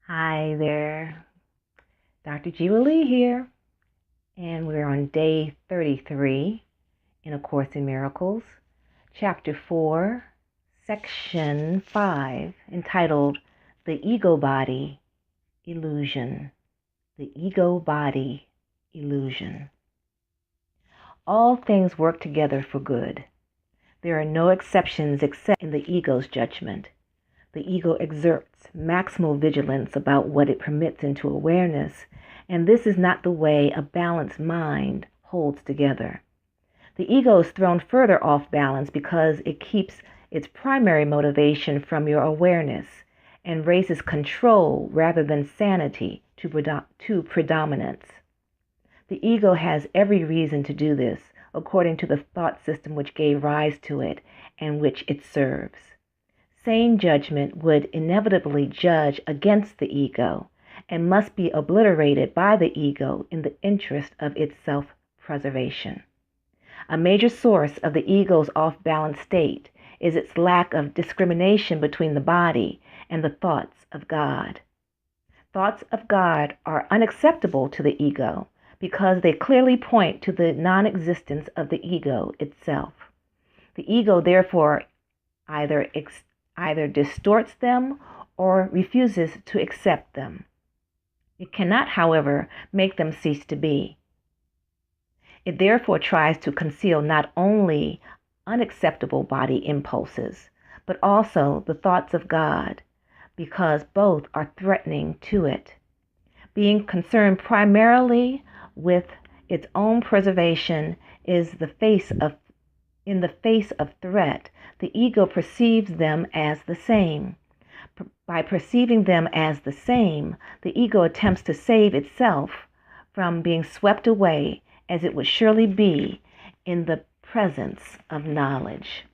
Hi there, Dr. Jewa here, and we're on day 33 in A Course in Miracles, chapter 4, section 5, entitled The Ego Body Illusion. The Ego Body Illusion. All things work together for good. There are no exceptions except in the ego's judgment. The ego exerts maximal vigilance about what it permits into awareness, and this is not the way a balanced mind holds together. The ego is thrown further off balance because it keeps its primary motivation from your awareness and raises control rather than sanity to predominance. The ego has every reason to do this, according to the thought system which gave rise to it and which it serves. Sane judgment would inevitably judge against the ego and must be obliterated by the ego in the interest of its self-preservation. A major source of the ego's off-balance state is its lack of discrimination between the body and the thoughts of God. Thoughts of God are unacceptable to the ego because they clearly point to the non-existence of the ego itself. The ego, therefore, either distorts them or refuses to accept them. It cannot, however, make them cease to be. It therefore tries to conceal not only unacceptable body impulses, but also the thoughts of God, because both are threatening to it. Being concerned primarily with its own preservation in the face of threat, the ego perceives them as the same. By perceiving them as the same, the ego attempts to save itself from being swept away as it would surely be in the presence of knowledge.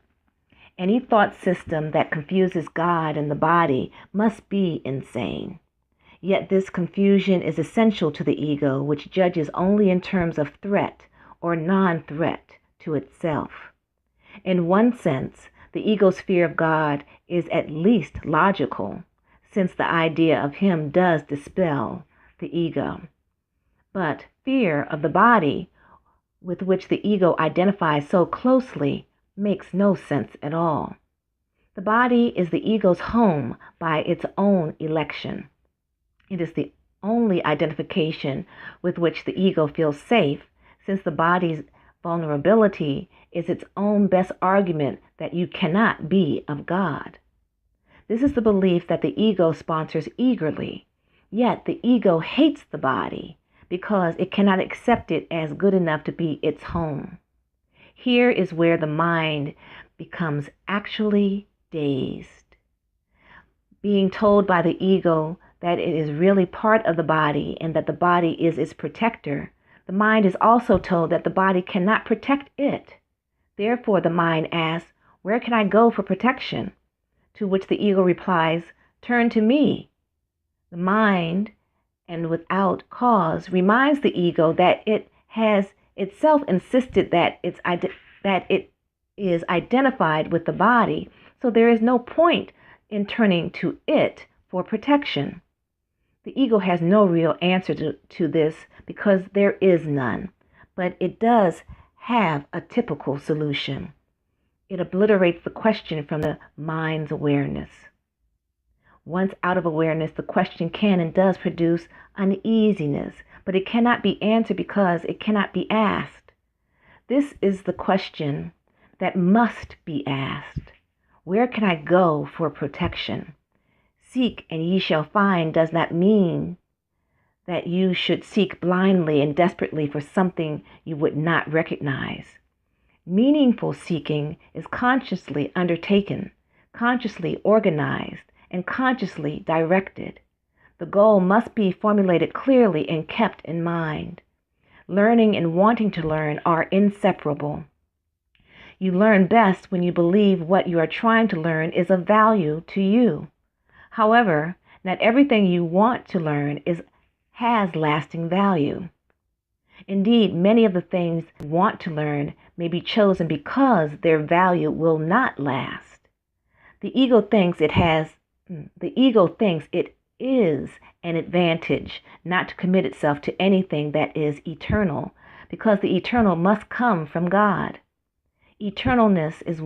Any thought system that confuses God and the body must be insane. Yet this confusion is essential to the ego, which judges only in terms of threat or non-threat to itself. In one sense, the ego's fear of God is at least logical, since the idea of him does dispel the ego. But fear of the body, with which the ego identifies so closely, makes no sense at all. The body is the ego's home by its own election. It is the only identification with which the ego feels safe, since the body's vulnerability is its own best argument that you cannot be of God. This is the belief that the ego sponsors eagerly, yet the ego hates the body because it cannot accept it as good enough to be its home. Here is where the mind becomes actually dazed. Being told by the ego that it is really part of the body and that the body is its protector, the mind is also told that the body cannot protect it. Therefore, the mind asks, "Where can I go for protection?" To which the ego replies, "Turn to me." The mind, and without cause, reminds the ego that it has itself insisted that it is identified with the body, so there is no point in turning to it for protection. The ego has no real answer to this because there is none, but it does have a typical solution. It obliterates the question from the mind's awareness. Once out of awareness, the question can and does produce uneasiness, but it cannot be answered because it cannot be asked. This is the question that must be asked. Where can I go for protection? Seek and ye shall find does not mean that you should seek blindly and desperately for something you would not recognize. Meaningful seeking is consciously undertaken, consciously organized, and consciously directed. The goal must be formulated clearly and kept in mind. Learning and wanting to learn are inseparable. You learn best when you believe what you are trying to learn is of value to you. However, not everything you want to learn has lasting value. Indeed, many of the things you want to learn may be chosen because their value will not last. The ego thinks it is an advantage not to commit itself to anything that is eternal, because the eternal must come from God. Eternalness is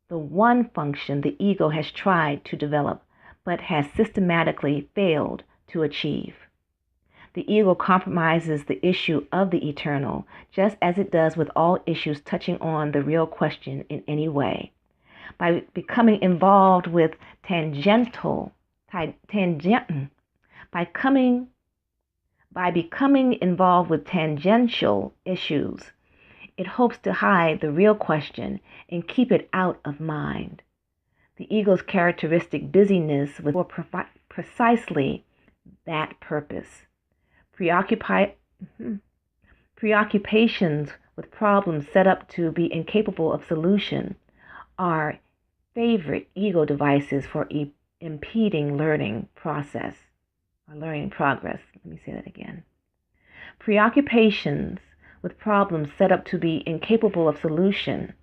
the one function the ego has tried to develop, but has systematically failed to achieve. The ego compromises the issue of the eternal, just as it does with all issues touching on the real question in any way. By becoming involved with by becoming involved with tangential issues, it hopes to hide the real question and keep it out of mind. The ego's characteristic busyness with precisely that purpose. Preoccupations with problems set up to be incapable of solution are favorite ego devices for impeding learning progress. Let me say that again. Preoccupations with problems set up to be incapable of solution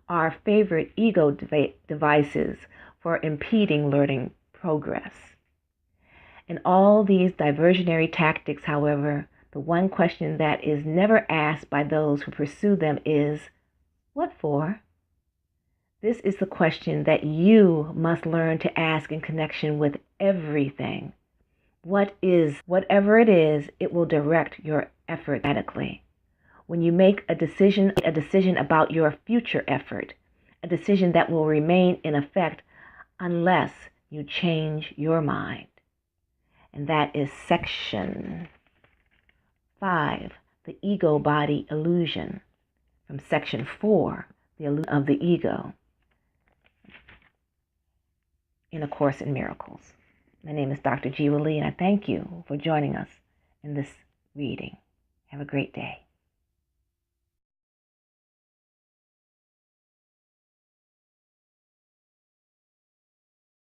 are favorite ego devices for impeding learning progress. In all these diversionary tactics, however, the one question that is never asked by those who pursue them is, what for? This is the question that you must learn to ask in connection with everything. Whatever it is, it will direct your effort radically. When you make a decision about your future effort, a decision that will remain in effect unless you change your mind. And that is section 5, the ego body illusion, from section 4, the illusion of the ego, in A Course in Miracles. My name is Dr. Jewa, and I thank you for joining us in this reading. Have a great day.